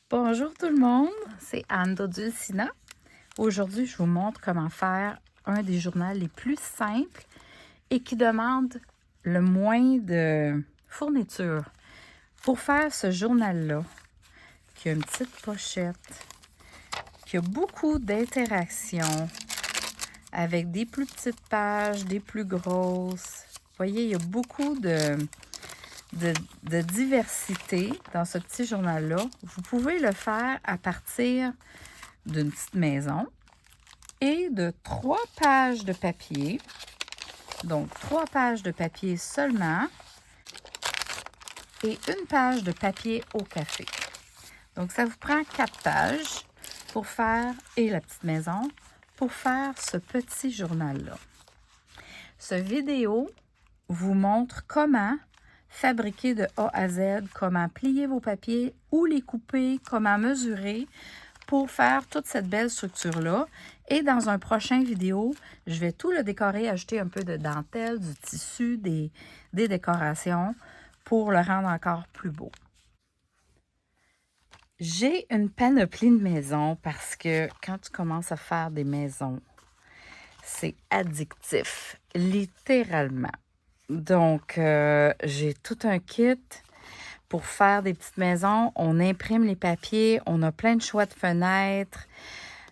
Bonjour tout le monde, c'est Anne d'Odulcina. Aujourd'hui, je vous montre comment faire un des journaux les plus simples et qui demande le moins de fourniture. Pour faire ce journal-là, qui a une petite pochette, qui a beaucoup d'interactions avec des plus petites pages, des plus grosses. Vous voyez, il y a beaucoup de diversité dans ce petit journal-là. Vous pouvez le faire à partir d'une petite maison et de 3 pages de papier. Donc, 3 pages de papier seulement et une page de papier au café. Donc, ça vous prend 4 pages pour faire, et la petite maison, pour faire ce petit journal-là. Cette vidéo vous montre comment fabriquer de A à Z, comment plier vos papiers, où les couper, comment mesurer pour faire toute cette belle structure-là. Et dans un prochain vidéo, je vais tout le décorer, ajouter un peu de dentelle, du tissu, des décorations pour le rendre encore plus beau. J'ai une panoplie de maisons parce que quand tu commences à faire des maisons, c'est addictif, littéralement. Donc, j'ai tout un kit pour faire des petites maisons. On imprime les papiers, on a plein de choix de fenêtres,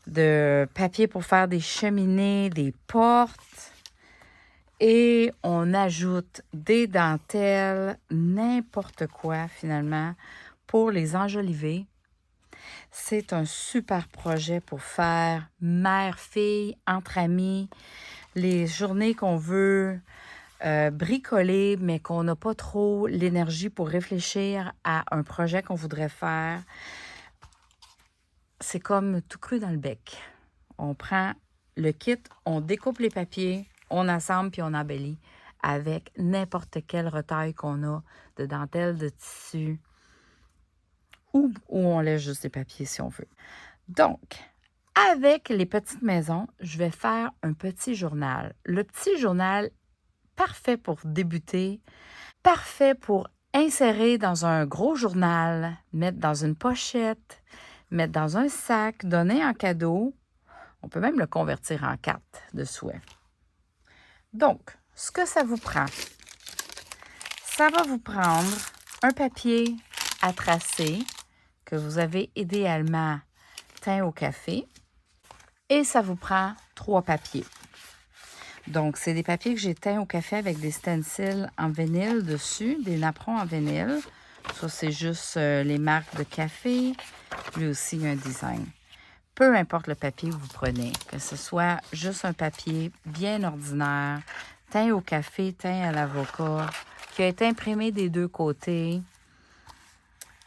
de papier pour faire des cheminées, des portes. Et on ajoute des dentelles, n'importe quoi finalement, pour les enjoliver. C'est un super projet pour faire mère-fille, entre amis, les journées qu'on veut bricoler, mais qu'on n'a pas trop l'énergie pour réfléchir à un projet qu'on voudrait faire. C'est comme tout cru dans le bec. On prend le kit, on découpe les papiers, on assemble puis on embellit avec n'importe quelle retaille qu'on a de dentelle, de tissu, ou on laisse juste les papiers si on veut. Donc, avec les petites maisons, je vais faire un petit journal. Le petit journal parfait pour débuter, parfait pour insérer dans un gros journal, mettre dans une pochette, mettre dans un sac, donner en cadeau. On peut même le convertir en carte de souhait. Donc, ce que ça vous prend, ça va vous prendre un papier à tracer que vous avez idéalement teint au café et ça vous prend 3 papiers. Donc, c'est des papiers que j'ai teints au café avec des stencils en vinyle dessus, des napperons en vinyle. Ça, c'est juste les marques de café. Lui aussi, il y a un design. Peu importe le papier que vous prenez, que ce soit juste un papier bien ordinaire, teint au café, teint à l'avocat, qui a été imprimé des deux côtés,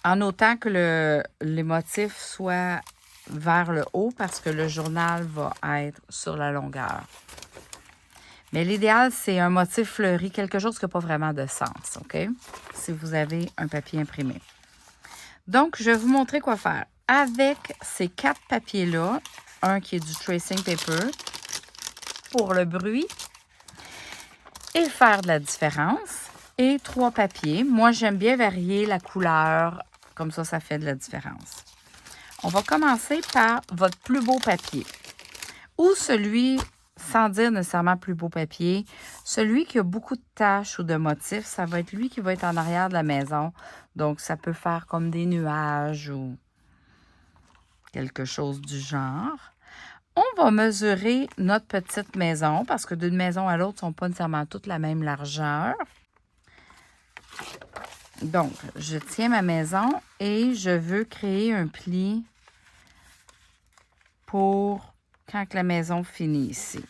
en autant que les motifs soient vers le haut parce que le journal va être sur la longueur. Mais l'idéal, c'est un motif fleuri, quelque chose qui n'a pas vraiment de sens, OK? Si vous avez un papier imprimé. Donc, je vais vous montrer quoi faire. Avec ces 4 papiers-là, un qui est du tracing paper pour le bruit et faire de la différence, et 3 papiers. Moi, j'aime bien varier la couleur, comme ça fait de la différence. On va commencer par votre plus beau papier ou celui, sans dire nécessairement plus beau papier, celui qui a beaucoup de taches ou de motifs, ça va être lui qui va être en arrière de la maison. Donc, ça peut faire comme des nuages ou quelque chose du genre. On va mesurer notre petite maison parce que d'une maison à l'autre, elles ne sont pas nécessairement toutes la même largeur. Donc, je tiens ma maison et je veux créer un pli pour quand la maison finit ici.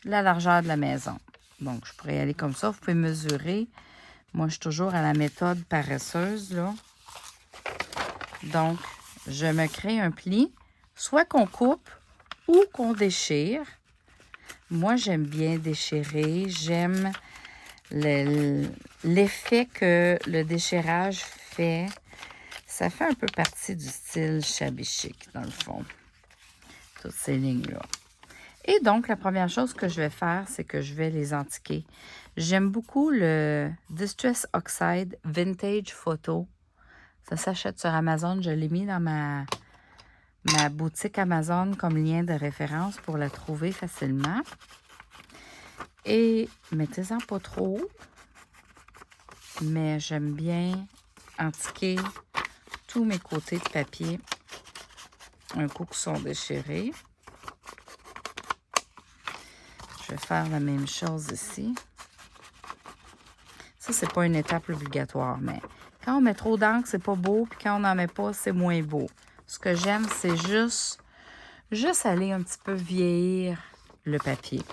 La largeur de la maison. Donc, je pourrais y aller comme ça. Vous pouvez mesurer. Moi, je suis toujours à la méthode paresseuse, là. Donc, je me crée un pli, soit qu'on coupe ou qu'on déchire. Moi, j'aime bien déchirer. J'aime l'effet que le déchirage fait. Ça fait un peu partie du style shabby chic, dans le fond. Toutes ces lignes-là. Et donc, la première chose que je vais faire, c'est que je vais les antiquer. J'aime beaucoup le Distress Oxide Vintage Photo. Ça s'achète sur Amazon. Je l'ai mis dans ma boutique Amazon comme lien de référence pour la trouver facilement. Et mettez-en pas trop, mais j'aime bien antiquer tous mes côtés de papier un coup qui sont déchirés. Je vais faire la même chose ici. Ça, c'est pas une étape obligatoire, mais quand on met trop d'encre, c'est pas beau, puis quand on n'en met pas, c'est moins beau. Ce que j'aime, c'est juste aller un petit peu vieillir le papier.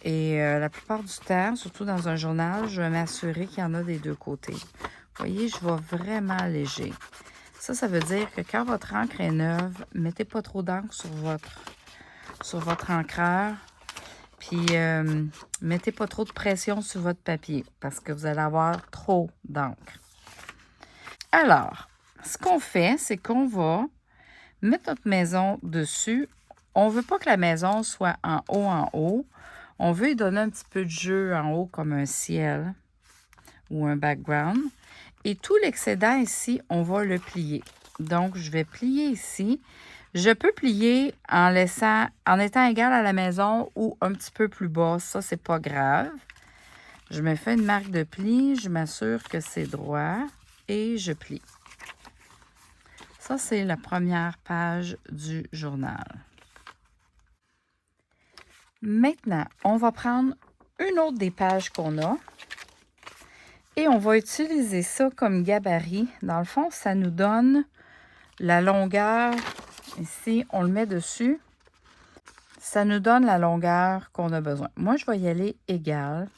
Et la plupart du temps, surtout dans un journal, je vais m'assurer qu'il y en a des deux côtés. Vous voyez, je vais vraiment léger. Ça veut dire que quand votre encre est neuve, mettez pas trop d'encre sur votre encreur. Puis, mettez pas trop de pression sur votre papier parce que vous allez avoir trop d'encre. Alors, ce qu'on fait, c'est qu'on va mettre notre maison dessus. On ne veut pas que la maison soit en haut. On veut y donner un petit peu de jeu en haut comme un ciel ou un background. Et tout l'excédent ici, on va le plier. Donc, je vais plier ici. Je peux plier en étant égal à la maison ou un petit peu plus bas. Ça, c'est pas grave. Je me fais une marque de pli. Je m'assure que c'est droit et je plie. Ça, c'est la première page du journal. Maintenant, on va prendre une autre des pages qu'on a et on va utiliser ça comme gabarit. Dans le fond, ça nous donne la longueur. Ici, on le met dessus. Ça nous donne la longueur qu'on a besoin. Moi, je vais y aller égal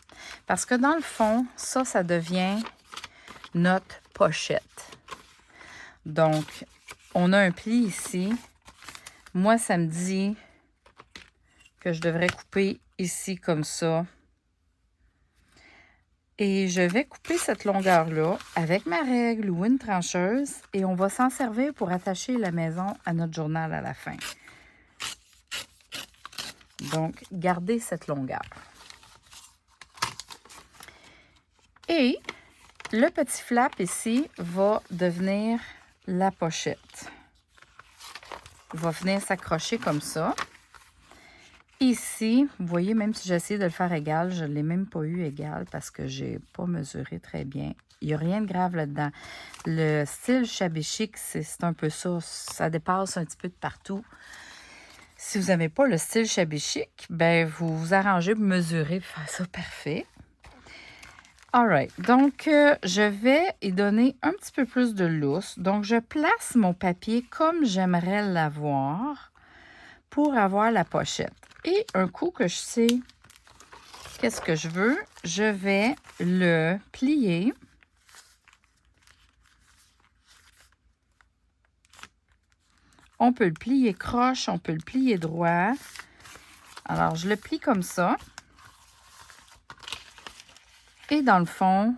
parce que dans le fond, ça devient notre pochette. Donc, on a un pli ici. Moi, ça me dit que je devrais couper ici comme ça. Et je vais couper cette longueur-là avec ma règle ou une trancheuse et on va s'en servir pour attacher la maison à notre journal à la fin. Donc, gardez cette longueur. Et le petit flap ici va devenir la pochette. Il va venir s'accrocher comme ça. Ici, vous voyez, même si j'ai essayé de le faire égal, je ne l'ai même pas eu égal parce que je n'ai pas mesuré très bien. Il n'y a rien de grave là-dedans. Le style shabby chic, c'est un peu ça. Ça dépasse un petit peu de partout. Si vous n'avez pas le style shabby chic, ben vous vous arrangez pour mesurer et faire ça parfait. Alright, donc je vais y donner un petit peu plus de lousse. Donc, je place mon papier comme j'aimerais l'avoir pour avoir la pochette. Et un coup que je sais qu'est-ce que je veux, je vais le plier. On peut le plier croche, on peut le plier droit. Alors, je le plie comme ça. Et dans le fond,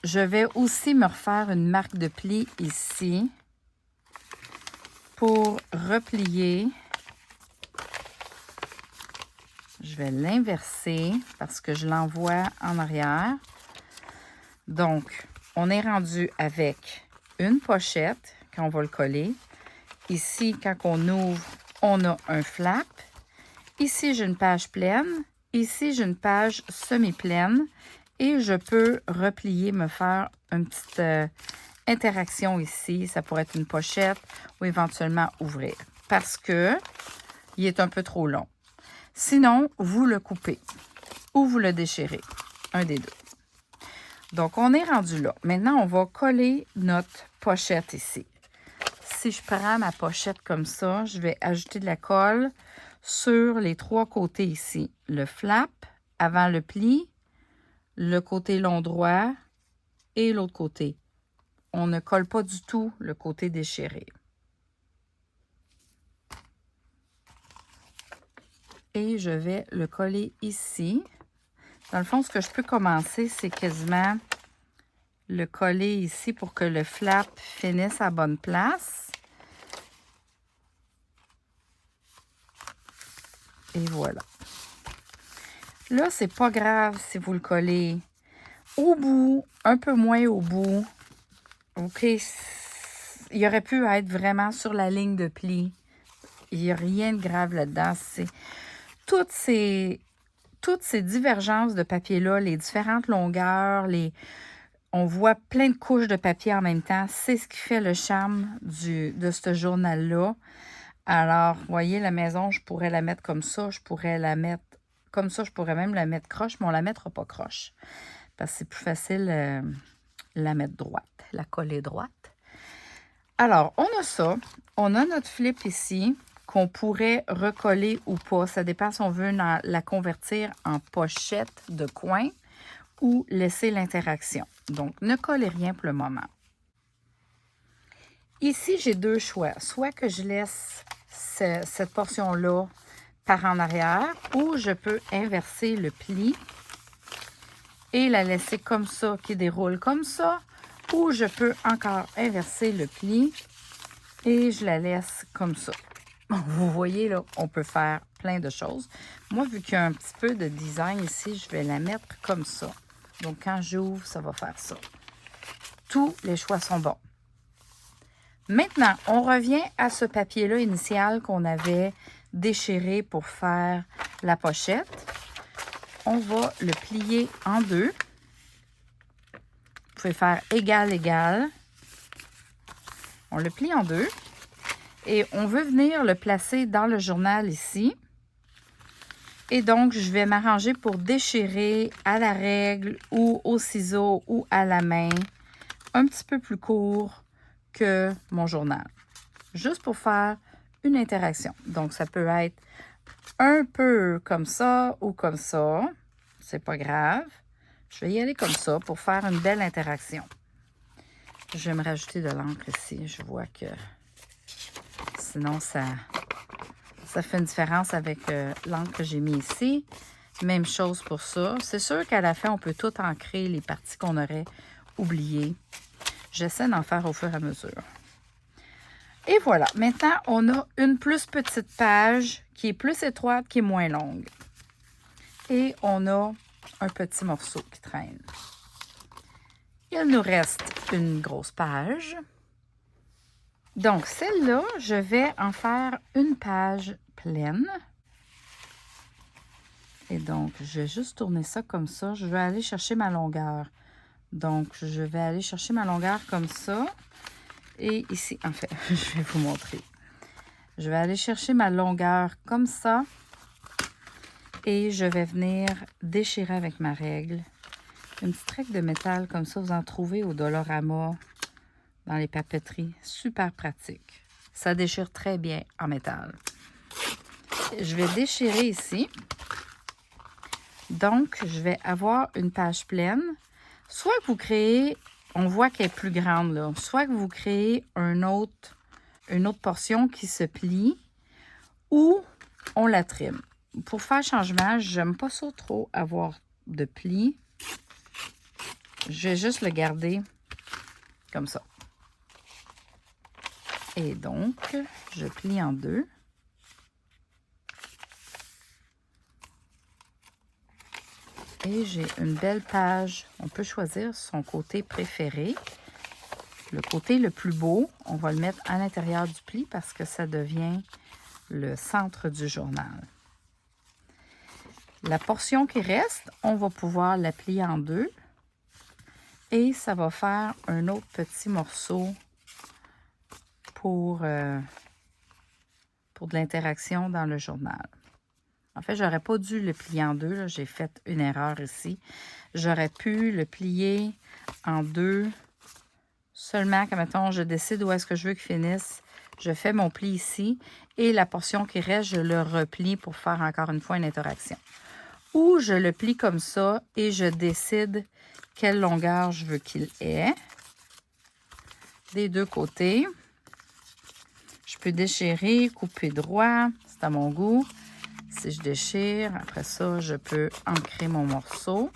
je vais aussi me refaire une marque de pli ici pour replier. Je vais l'inverser parce que je l'envoie en arrière. Donc, on est rendu avec une pochette quand on va le coller. Ici, quand on ouvre, on a un flap. Ici, j'ai une page pleine. Ici, j'ai une page semi-pleine. Et je peux replier, me faire une petite interaction ici. Ça pourrait être une pochette ou éventuellement ouvrir. Parce que il est un peu trop long. Sinon, vous le coupez ou vous le déchirez. Un des deux. Donc, on est rendu là. Maintenant, on va coller notre pochette ici. Si je prends ma pochette comme ça, je vais ajouter de la colle sur les trois côtés ici. Le flap, avant le pli, le côté long droit et l'autre côté. On ne colle pas du tout le côté déchiré. Et je vais le coller ici. Dans le fond, ce que je peux commencer, c'est quasiment le coller ici pour que le flap finisse à bonne place. Et voilà. Là, c'est pas grave si vous le collez au bout, un peu moins au bout. OK, il aurait pu être vraiment sur la ligne de pli. Il n'y a rien de grave là-dedans. C'est toutes ces, toutes ces divergences de papier-là, les différentes longueurs, on voit plein de couches de papier en même temps. C'est ce qui fait le charme de ce journal-là. Alors, vous voyez, la maison, je pourrais la mettre comme ça. Je pourrais la mettre comme ça. Je pourrais même la mettre croche, mais on ne la mettra pas croche. Parce que c'est plus facile la mettre droite, la coller droite. Alors, on a ça. On a notre flip ici qu'on pourrait recoller ou pas. Ça dépend si on veut la convertir en pochette de coin ou laisser l'interaction. Donc, ne collez rien pour le moment. Ici, j'ai deux choix. Soit que je laisse cette portion-là par en arrière ou je peux inverser le pli et la laisser comme ça, qui déroule comme ça. Ou je peux encore inverser le pli et je la laisse comme ça. Vous voyez, là, on peut faire plein de choses. Moi, vu qu'il y a un petit peu de design ici, je vais la mettre comme ça. Donc, quand j'ouvre, ça va faire ça. Tous les choix sont bons. Maintenant, on revient à ce papier-là initial qu'on avait déchiré pour faire la pochette. On va le plier en deux. Vous pouvez faire égal, égal. On le plie en deux. Et on veut venir le placer dans le journal ici. Et donc, je vais m'arranger pour déchirer à la règle ou au ciseau ou à la main un petit peu plus court que mon journal. Juste pour faire une interaction. Donc, ça peut être un peu comme ça ou comme ça. C'est pas grave. Je vais y aller comme ça pour faire une belle interaction. Je vais me rajouter de l'encre ici. Je vois que sinon, ça fait une différence avec l'encre que j'ai mis ici. Même chose pour ça. C'est sûr qu'à la fin, on peut tout ancrer les parties qu'on aurait oubliées. J'essaie d'en faire au fur et à mesure. Et voilà. Maintenant, on a une plus petite page qui est plus étroite, qui est moins longue. Et on a un petit morceau qui traîne. Il nous reste une grosse page. Donc, celle-là, je vais en faire une page pleine. Et donc, je vais juste tourner ça comme ça. Je vais aller chercher ma longueur. Donc, je vais aller chercher ma longueur comme ça. Et ici, en fait, je vais vous montrer. Je vais aller chercher ma longueur comme ça. Et je vais venir déchirer avec ma règle. Une petite règle de métal comme ça, vous en trouvez au Dollarama, dans les papeteries. Super pratique. Ça déchire très bien en métal. Je vais déchirer ici. Donc, je vais avoir une page pleine. Soit que vous créez, on voit qu'elle est plus grande là, soit que vous créez une autre portion qui se plie ou on la trime. Pour faire changement, j'aime pas ça trop avoir de plis. Je vais juste le garder comme ça. Et donc, je plie en deux. Et j'ai une belle page. On peut choisir son côté préféré. Le côté le plus beau, on va le mettre à l'intérieur du pli parce que ça devient le centre du journal. La portion qui reste, on va pouvoir la plier en deux. Et ça va faire un autre petit morceau pour de l'interaction dans le journal. En fait, j'aurais pas dû le plier en deux. J'ai fait une erreur ici. J'aurais pu le plier en deux. Seulement que, mettons, je décide où est-ce que je veux qu'il finisse. Je fais mon pli ici. Et la portion qui reste, je le replie pour faire encore une fois une interaction. Ou je le plie comme ça et je décide quelle longueur je veux qu'il ait. Des deux côtés. Je peux déchirer, couper droit. C'est à mon goût. Si je déchire, après ça, je peux ancrer mon morceau.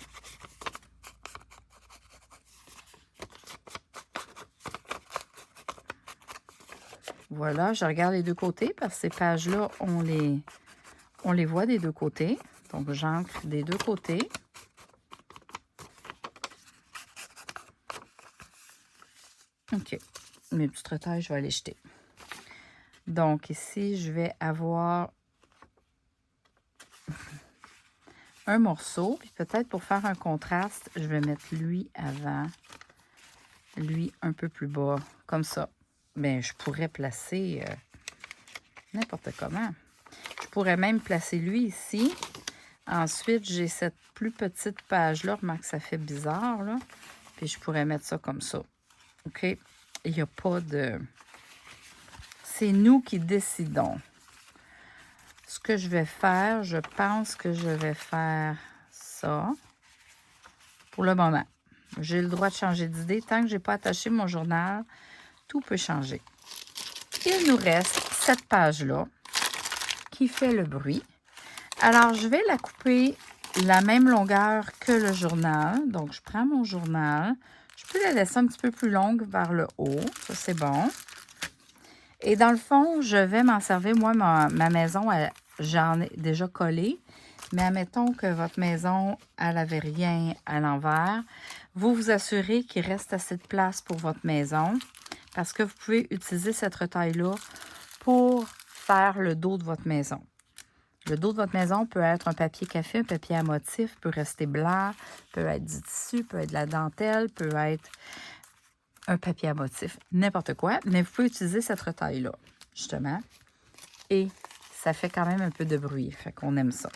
Voilà, je regarde les deux côtés parce que ces pages-là, on les voit des deux côtés. Donc, j'ancre des deux côtés. OK. Mes petites retailles, je vais les jeter. Donc, ici, je vais avoir un morceau. Puis peut-être pour faire un contraste, je vais mettre lui avant, lui un peu plus bas, comme ça. Bien, je pourrais placer n'importe comment. Je pourrais même placer lui ici. Ensuite, j'ai cette plus petite page-là. Remarque, ça fait bizarre, là. Puis je pourrais mettre ça comme ça. OK? Il n'y a pas de... C'est nous qui décidons. Ce que je vais faire, je pense que je vais faire ça pour le moment. J'ai le droit de changer d'idée. Tant que je n'ai pas attaché mon journal, tout peut changer. Il nous reste cette page-là qui fait le bruit. Alors, je vais la couper la même longueur que le journal. Donc, je prends mon journal. Je peux la laisser un petit peu plus longue vers le haut. Ça, c'est bon. Et dans le fond, je vais m'en servir. Moi, ma maison, j'en ai déjà collé. Mais admettons que votre maison, elle n'avait rien à l'envers. Vous vous assurez qu'il reste assez de place pour votre maison. Parce que vous pouvez utiliser cette retaille-là pour faire le dos de votre maison. Le dos de votre maison peut être un papier café, un papier à motif, peut rester blanc, peut être du tissu, peut être de la dentelle, peut être un papier à motif, n'importe quoi. Mais vous pouvez utiliser cette retaille-là, justement. Et ça fait quand même un peu de bruit, fait qu'on aime ça.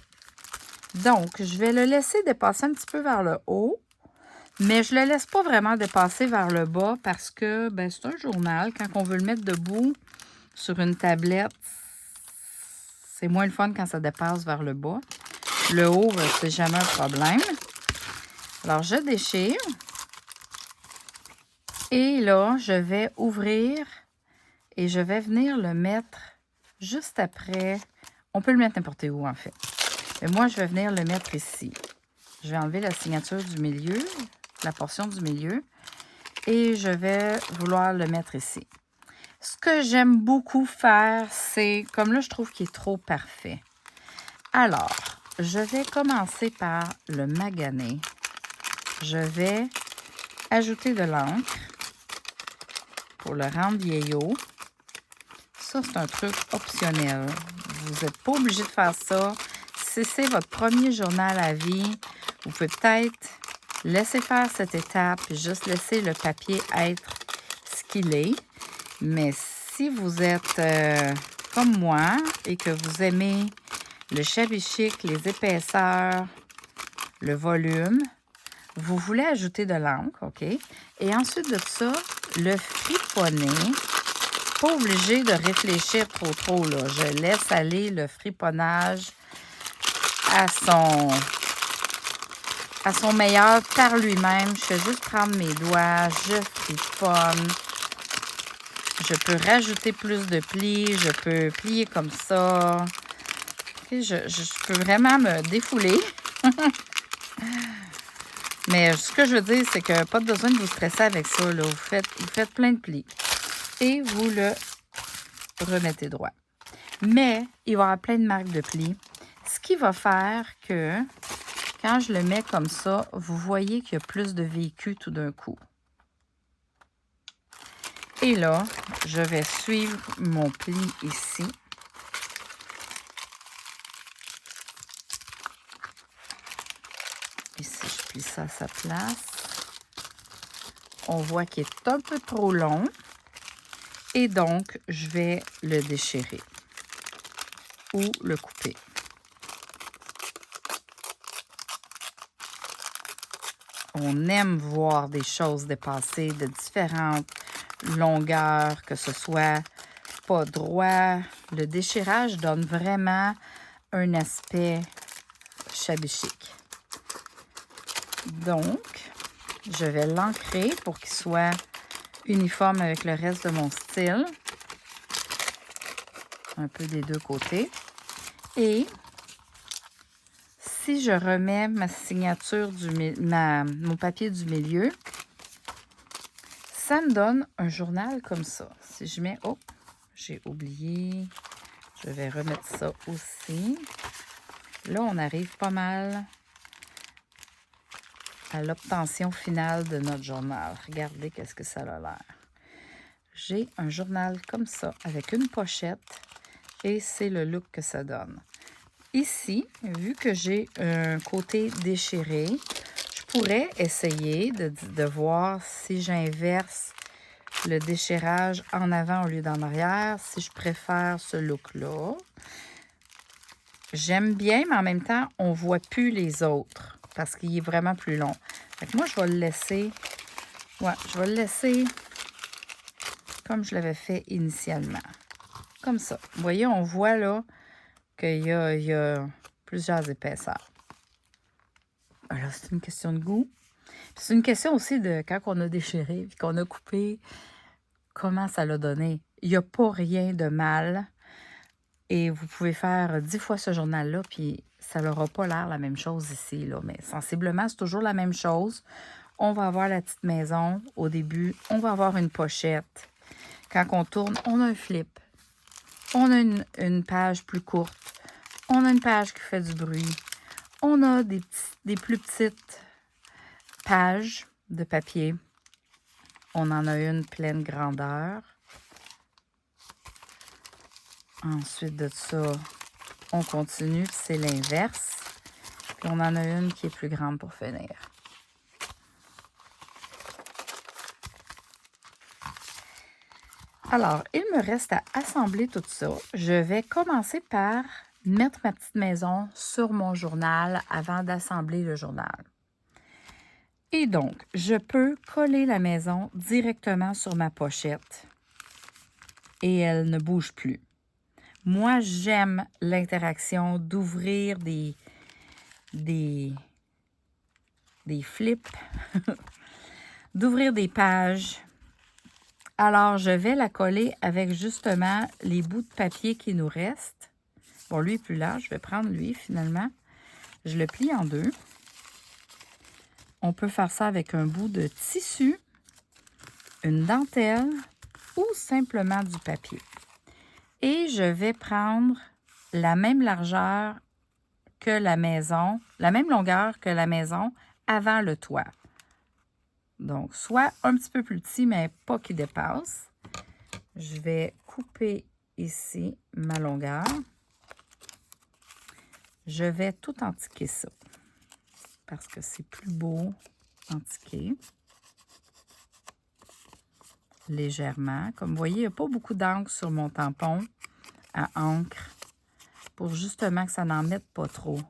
Donc, je vais le laisser dépasser un petit peu vers le haut, mais je ne le laisse pas vraiment dépasser vers le bas parce que ben, c'est un journal. Quand on veut le mettre debout sur une tablette, c'est moins le fun quand ça dépasse vers le bas. Le haut, c'est jamais un problème. Alors, je déchire. Et là, je vais ouvrir et je vais venir le mettre juste après. On peut le mettre n'importe où, en fait. Mais moi, je vais venir le mettre ici. Je vais enlever la signature du milieu, la portion du milieu. Et je vais vouloir le mettre ici. Ce que j'aime beaucoup faire, c'est, comme là, je trouve qu'il est trop parfait. Alors, je vais commencer par le maganer. Je vais ajouter de l'encre pour le rendre vieillot. Ça, c'est un truc optionnel. Vous n'êtes pas obligé de faire ça. Si c'est votre premier journal à vie, vous pouvez peut-être laisser faire cette étape et juste laisser le papier être ce qu'il est. Mais si vous êtes comme moi et que vous aimez le shabby chic, les épaisseurs, le volume, vous voulez ajouter de l'encre, OK? Et ensuite de ça, le friponner. Pas obligé de réfléchir trop, là. Je laisse aller le friponnage à son meilleur par lui-même. Je fais juste prendre mes doigts, je friponne. Je peux rajouter plus de plis, je peux plier comme ça. Okay, je peux vraiment me défouler. Mais ce que je veux dire, c'est que pas besoin de vous stresser avec ça, là. Vous faites plein de plis. Et vous le remettez droit. Mais il va y avoir plein de marques de plis. Ce qui va faire que quand je le mets comme ça, vous voyez qu'il y a plus de vécu tout d'un coup. Et là, je vais suivre mon pli ici. Ici, je plie ça à sa place. On voit qu'il est un peu trop long. Et donc, je vais le déchirer ou le couper. On aime voir des choses dépasser de différentes longueurs, que ce soit pas droit. Le déchirage donne vraiment un aspect shabby chic. Donc, je vais l'ancrer pour qu'il soit uniforme avec le reste de mon style. Un peu des deux côtés. Et si je remets ma signature, mon papier du milieu, ça me donne un journal comme ça. Si je mets... Oh, j'ai oublié. Je vais remettre ça aussi. Là, on arrive pas mal à l'obtention finale de notre journal. Regardez qu'est-ce que ça a l'air. j'ai un journal comme ça, avec une pochette, et c'est le look que ça donne. Ici, vu que j'ai un côté déchiré, je pourrais essayer de voir si j'inverse le déchirage en avant au lieu d'en arrière, si je préfère ce look-là. J'aime bien, mais en même temps, on ne voit plus les autres parce qu'il est vraiment plus long. Fait que moi, je vais le laisser... Ouais, je vais le laisser comme je l'avais fait initialement. Comme ça. Vous voyez, on voit là qu'il y a plusieurs épaisseurs. Alors, c'est une question de goût. C'est une question aussi de quand on a déchiré et qu'on a coupé, comment ça l'a donné. Il n'y a pas rien de mal. Et vous pouvez faire 10 fois ce journal-là, puis ça n'aura pas l'air la même chose ici, là. Mais sensiblement, c'est toujours la même chose. On va avoir la petite maison au début. On va avoir une pochette. Quand on tourne, on a un flip. On a une page plus courte. On a une page qui fait du bruit. On a des plus petites pages de papier. On en a une pleine grandeur. Ensuite de ça, on continue, c'est l'inverse. Puis on en a une qui est plus grande pour finir. Alors, il me reste à assembler tout ça. Je vais commencer par mettre ma petite maison sur mon journal avant d'assembler le journal. Et donc, je peux coller la maison directement sur ma pochette et elle ne bouge plus. Moi, j'aime l'interaction d'ouvrir des flips, d'ouvrir des pages. Alors, je vais la coller avec justement les bouts de papier qui nous restent. Bon, lui est plus large. Je vais prendre lui, finalement. Je le plie en deux. On peut faire ça avec un bout de tissu, une dentelle ou simplement du papier. Et je vais prendre la même largeur que la maison, la même longueur que la maison avant le toit. Donc, soit un petit peu plus petit, mais pas qui dépasse. Je vais couper ici ma longueur. Je vais tout entiquer ça parce que c'est plus beau entiquer. Légèrement. Comme vous voyez, il n'y a pas beaucoup d'encre sur mon tampon à encre pour justement que ça n'en mette pas trop.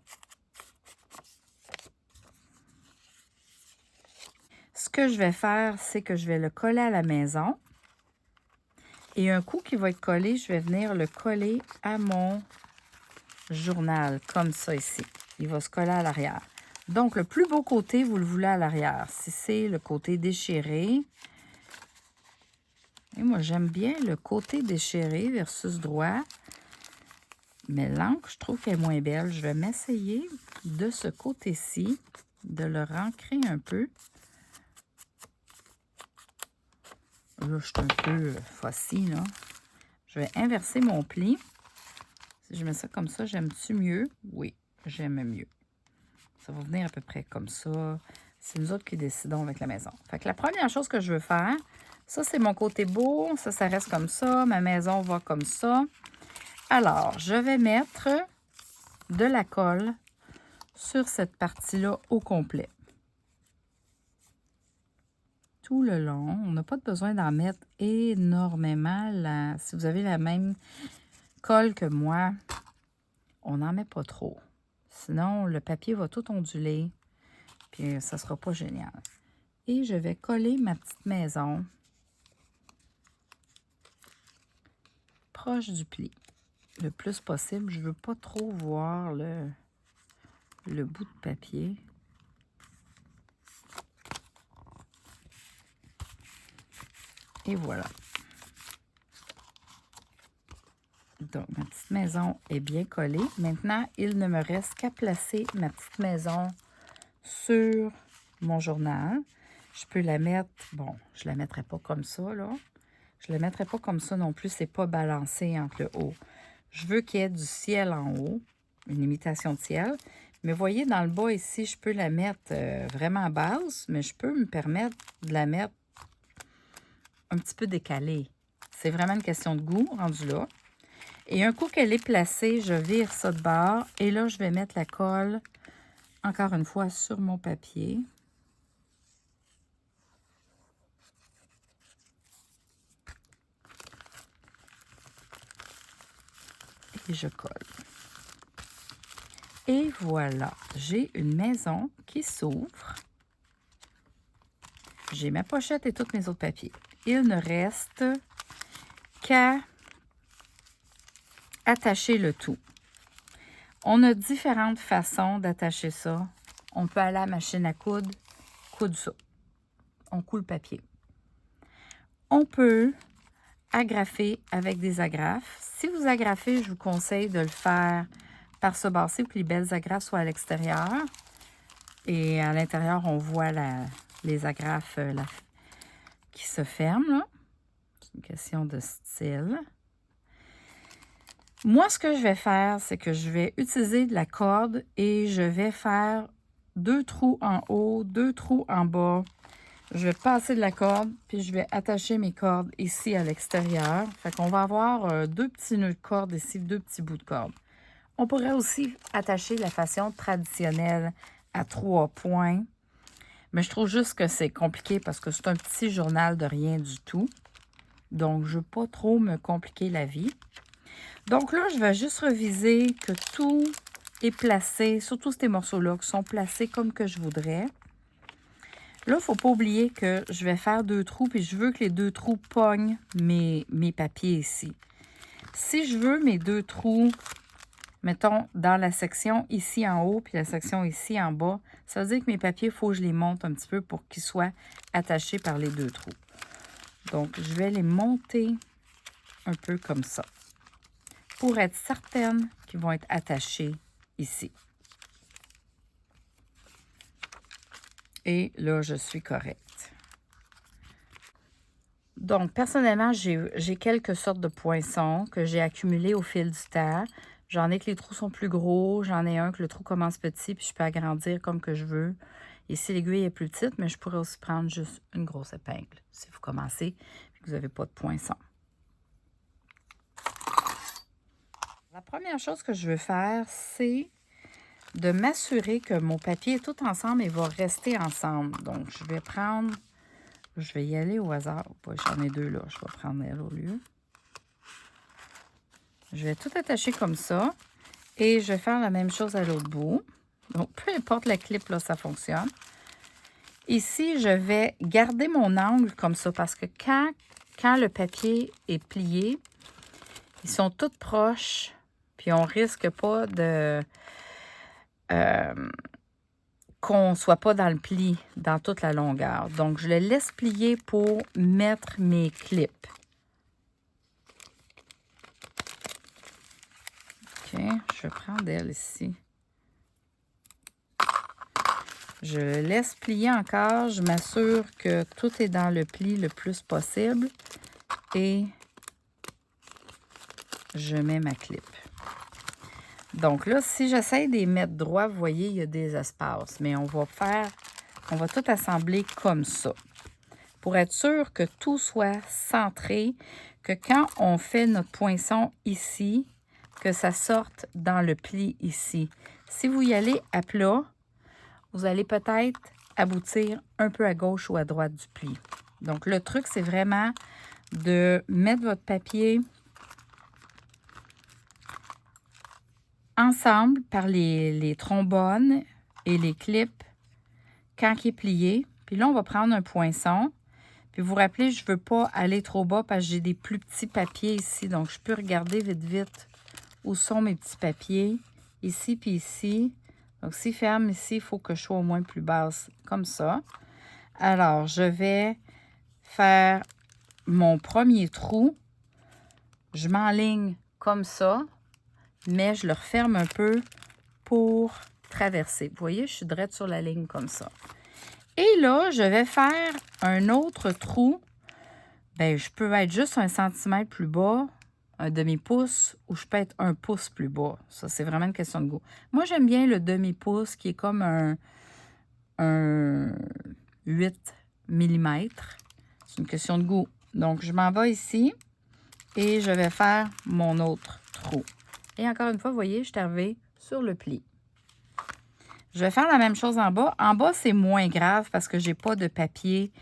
Ce que je vais faire, c'est que je vais le coller à la maison. Et un coup qui va être collé, je vais venir le coller à mon journal, comme ça ici. Il va se coller à l'arrière. Donc, le plus beau côté, vous le voulez à l'arrière. Si c'est le côté déchiré, et moi, j'aime bien le côté déchiré versus droit. Mais l'encre, je trouve qu'elle est moins belle. Je vais m'essayer de ce côté-ci, de le rancrer un peu. Là, je suis un peu faussée, là. Je vais inverser mon pli. Si je mets ça comme ça, j'aime-tu mieux? Oui, j'aime mieux. Ça va venir à peu près comme ça. C'est nous autres qui décidons avec la maison. Fait que la première chose que je veux faire, ça, c'est mon côté beau. Ça reste comme ça. Ma maison va comme ça. Alors, je vais mettre de la colle sur cette partie-là au complet. Tout le long. On n'a pas besoin d'en mettre énormément. Si vous avez la même colle que moi, on n'en met pas trop. Sinon, le papier va tout onduler, puis ça ne sera pas génial. Et je vais coller ma petite maison proche du pli, le plus possible. Je ne veux pas trop voir le bout de papier. Et voilà. Donc, ma petite maison est bien collée. Maintenant, il ne me reste qu'à placer ma petite maison sur mon journal. Je peux la mettre... Bon, je ne la mettrai pas comme ça, là. Je ne la mettrai pas comme ça non plus. C'est pas balancé entre le haut. Je veux qu'il y ait du ciel en haut, une imitation de ciel. Mais voyez, dans le bas ici, je peux la mettre vraiment basse, mais je peux me permettre de la mettre un petit peu décalée. C'est vraiment une question de goût, rendu là. Et un coup qu'elle est placée, je vire ça de bord. Et là, je vais mettre la colle, encore une fois, sur mon papier. Et je colle. Et voilà, j'ai une maison qui s'ouvre. J'ai ma pochette et tous mes autres papiers. Il ne reste qu'à attacher le tout. On a différentes façons d'attacher ça. On peut aller à la machine à coudre ça. On coud le papier. On peut agrafer avec des agrafes. Si vous agrafez, je vous conseille de le faire par ce bord-ci pour que les belles agrafes soient à l'extérieur. Et à l'intérieur, on voit les agrafes qui se ferment. C'est une question de style. Moi, ce que je vais faire, c'est que je vais utiliser de la corde et je vais faire 2 trous en haut, 2 trous en bas. Je vais passer de la corde, puis je vais attacher mes cordes ici à l'extérieur. Fait qu'on va avoir 2 petits nœuds de corde ici, 2 petits bouts de corde. On pourrait aussi attacher la façon traditionnelle à 3 points. Mais je trouve juste que c'est compliqué parce que c'est un petit journal de rien du tout. Donc, je ne veux pas trop me compliquer la vie. Donc là, je vais juste reviser que tout est placé, surtout ces morceaux-là, qui sont placés comme que je voudrais. Là, il ne faut pas oublier que je vais faire 2 trous, puis je veux que les 2 trous pognent mes papiers ici. Si je veux mes 2 trous, mettons, dans la section ici en haut, puis la section ici en bas, ça veut dire que mes papiers, il faut que je les monte un petit peu pour qu'ils soient attachés par les 2 trous. Donc, je vais les monter un peu comme ça, pour être certaine qu'ils vont être attachés ici. Et là, je suis correcte. Donc, personnellement, j'ai quelques sortes de poinçons que j'ai accumulés au fil du temps. J'en ai que les trous sont plus gros. J'en ai un que le trou commence petit, puis je peux agrandir comme que je veux. Ici, l'aiguille est plus petite, mais je pourrais aussi prendre juste une grosse épingle si vous commencez et que vous n'avez pas de poinçons. La première chose que je veux faire, c'est de m'assurer que mon papier est tout ensemble et va rester ensemble. Donc, je vais y aller au hasard. J'en ai 2 là, je vais prendre elle au lieu. Je vais tout attacher comme ça et je vais faire la même chose à l'autre bout. Donc, peu importe la clip, là, ça fonctionne. Ici, je vais garder mon angle comme ça parce que quand le papier est plié, ils sont tous proches, puis on risque pas de... qu'on ne soit pas dans le pli, dans toute la longueur. Donc, je le laisse plier pour mettre mes clips. OK, je vais prendre elle ici. Je le laisse plier encore. Je m'assure que tout est dans le pli le plus possible. Et je mets ma clip. Donc là, si j'essaie de les mettre droit, vous voyez, il y a des espaces. Mais on va tout assembler comme ça. Pour être sûr que tout soit centré, que quand on fait notre poinçon ici, que ça sorte dans le pli ici. Si vous y allez à plat, vous allez peut-être aboutir un peu à gauche ou à droite du pli. Donc, le truc, c'est vraiment de mettre votre papier ensemble par les trombones et les clips quand il est plié. Puis là, on va prendre un poinçon. Puis vous vous rappelez, je ne veux pas aller trop bas parce que j'ai des plus petits papiers ici. Donc, je peux regarder vite, vite où sont mes petits papiers. Ici, puis ici. Donc, s'il ferme ici, il faut que je sois au moins plus basse, comme ça. Alors, je vais faire mon premier trou. Je m'enligne comme ça, mais je le referme un peu pour traverser. Vous voyez, je suis droite sur la ligne comme ça. Et là, je vais faire un autre trou. Bien, je peux être juste 1 centimètre plus bas, un demi-pouce, ou je peux être 1 pouce plus bas. Ça, c'est vraiment une question de goût. Moi, j'aime bien le demi-pouce qui est comme un 8 mm. C'est une question de goût. Donc, je m'en vais ici. Et je vais faire mon autre trou. Et encore une fois, vous voyez, je suis arrivée sur le pli. Je vais faire la même chose en bas. En bas, c'est moins grave parce que j'ai pas de papier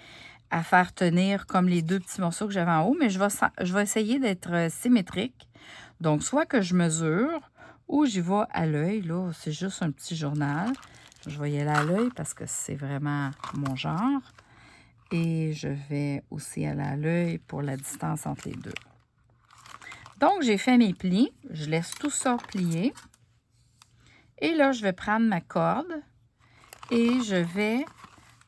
à faire tenir comme les deux petits morceaux que j'avais en haut, mais je vais essayer d'être symétrique. Donc, soit que je mesure ou j'y vais à l'œil. Là, c'est juste un petit journal. Je vais y aller à l'œil parce que c'est vraiment mon genre. Et je vais aussi aller à l'œil pour la distance entre les deux. Donc, j'ai fait mes plis. Je laisse tout ça plier. Et là, je vais prendre ma corde et je vais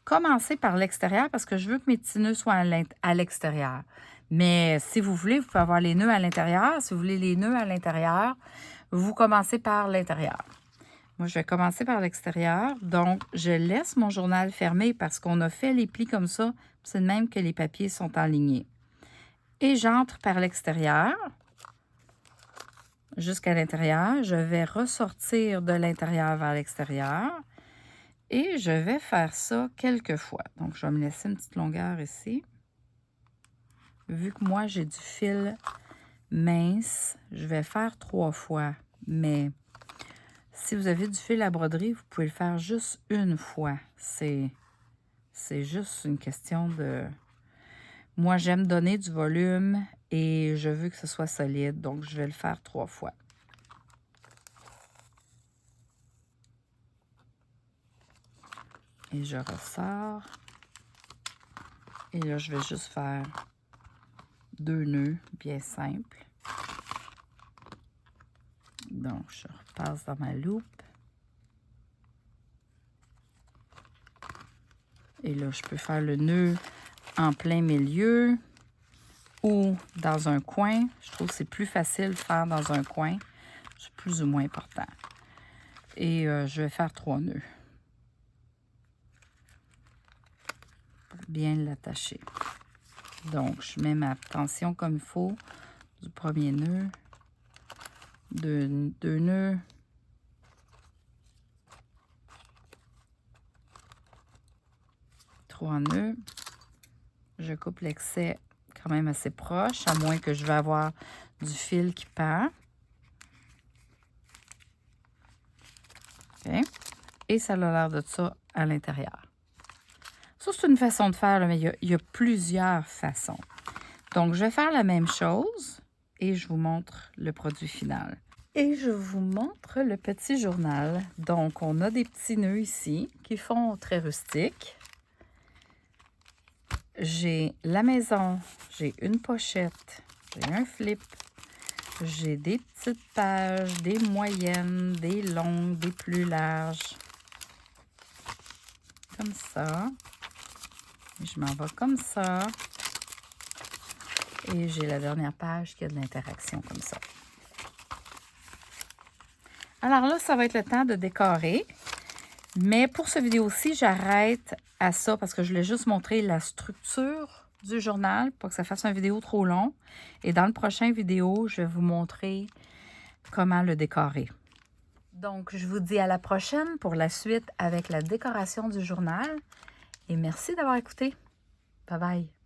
commencer par l'extérieur parce que je veux que mes petits nœuds soient à l'extérieur. Mais si vous voulez, vous pouvez avoir les nœuds à l'intérieur. Si vous voulez les nœuds à l'intérieur, vous commencez par l'intérieur. Moi, je vais commencer par l'extérieur. Donc, je laisse mon journal fermé parce qu'on a fait les plis comme ça. C'est de même que les papiers sont alignés. Et j'entre par l'extérieur jusqu'à l'intérieur. Je vais ressortir de l'intérieur vers l'extérieur. Et je vais faire ça quelques fois. Donc, je vais me laisser une petite longueur ici. Vu que moi, j'ai du fil mince, je vais faire 3 fois. Mais si vous avez du fil à broderie, vous pouvez le faire juste une fois. C'est juste une question de... Moi, j'aime donner du volume et je veux que ce soit solide. Donc, je vais le faire 3 fois. Et je ressors. Et là, je vais juste faire 2 nœuds bien simples. Donc, je repasse dans ma loupe. Et là, je peux faire le nœud en plein milieu ou dans un coin. Je trouve que c'est plus facile de faire dans un coin. C'est plus ou moins important. Et je vais faire 3 nœuds. Pour bien l'attacher. Donc, je mets ma tension comme il faut du premier nœud, 2 nœuds, trois nœuds. Je coupe l'excès quand même assez proche, à moins que je vais avoir du fil qui pend. Okay. Et ça a l'air de ça à l'intérieur. Ça, c'est une façon de faire, mais il y a plusieurs façons. Donc, je vais faire la même chose et je vous montre le produit final. Et je vous montre le petit journal. Donc, on a des petits nœuds ici qui font très rustique. J'ai la maison, j'ai une pochette, j'ai un flip, j'ai des petites pages, des moyennes, des longues, des plus larges. Comme ça. Je m'en vais comme ça. Et j'ai la dernière page qui a de l'interaction comme ça. Alors là, ça va être le temps de décorer. Mais pour cette vidéo-ci, j'arrête à ça parce que je voulais juste montrer la structure du journal pour que ça fasse une vidéo trop long. Et dans le prochain vidéo, je vais vous montrer comment le décorer. Donc, je vous dis à la prochaine pour la suite avec la décoration du journal. Et merci d'avoir écouté. Bye bye.